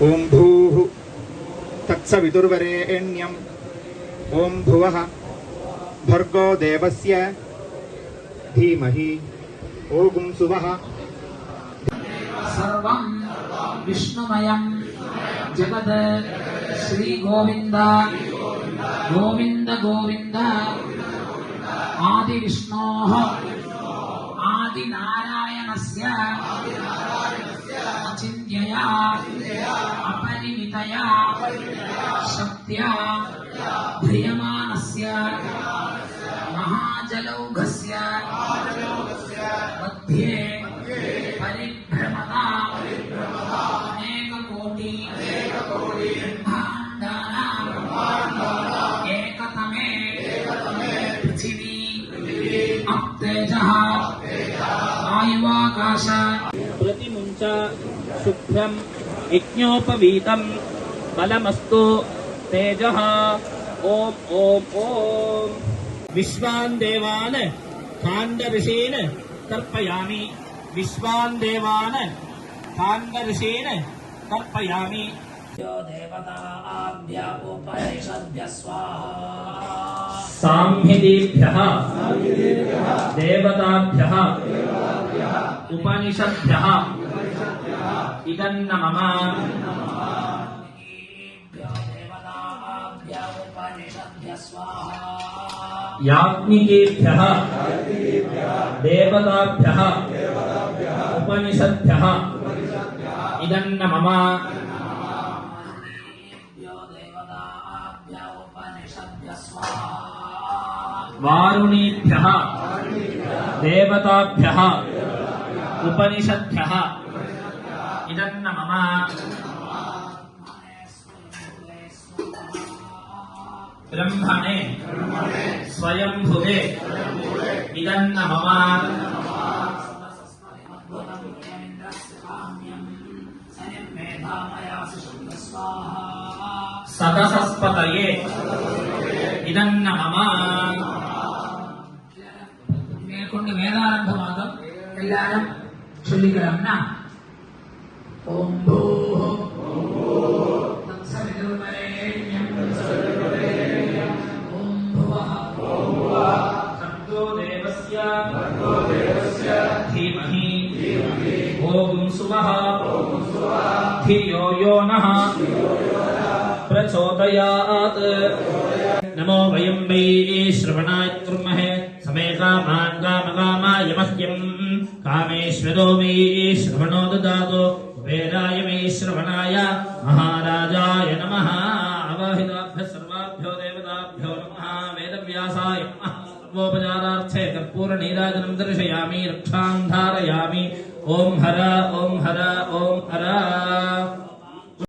ओं भूः तत्सवितुर्वरेण्यं ओं भुवः भर्गो देवस्य धीमहि ओं सुवः। सर्वं विष्णुमयं जगत् श्री गोविंद गोविंद गोविंद आदि विष्णोः आदि नारायणस्य अचिन्त्यया अपरिमितया शक्त्या ध्रियमानस्य महाजलौघस्य मध्ये परिभ्रमता अनेककोटि ब्रह्माण्डानाम् एकतमे पृथिवी अप्तेजः वायुवाकाश प्रतिमुञ्च शुभ्रं यज्ञोपवीतं बलमस्तु तेजः। ओम ओम ओम। विश्वान् देवान् खाण्डऋषीन् तर्पयामि। विश्वान् देवान् खाण्डऋषीन् तर्पयामि। देवताभ्य उपनिषद्भ्य स्वाहा। साम्हिदीभ्यः देवताभ्यः उपनिषद्भ्यः इदन्न मम। याज्ञिकेभ्यः देवताभ्यः उपनिषद्भ्यः इदन्न मम। वारुणीभ्यः देवताभ्यः उपनिषद्भ्यः इदन्न मम। ब्रह्मणे स्वयंभुवे इदन्न मम। सदसस्पतये इदन्न मम। மேற்கொண்டு வேதாரம்பமாகும் எல்லாரும் சொல்லிக்கிறோம்னா ஓம் பூஹ தத்சவிதுர்வரேண்யம் ஓம் புவः भर्गो देवस्य धीमहि ओं सुवः धियो यो नः प्रचोदयात्। नमो वयं वै श्रवणाय कुर्महे समे कामान् कामकामाय मह्यं कामेश्वरो मे श्रवणो ददातु वेदाय मे श्रवणाय महाराजाय नमः। अवाहिताभ्यः सर्वाभ्यो देवताभ्यो नमः। वेदव्यासाय नमः। सर्वोपचारार्थे कर्पूरनीराजनं दर्शयामि रक्षां धारयामि। ओं हर ओं हर ओं हर।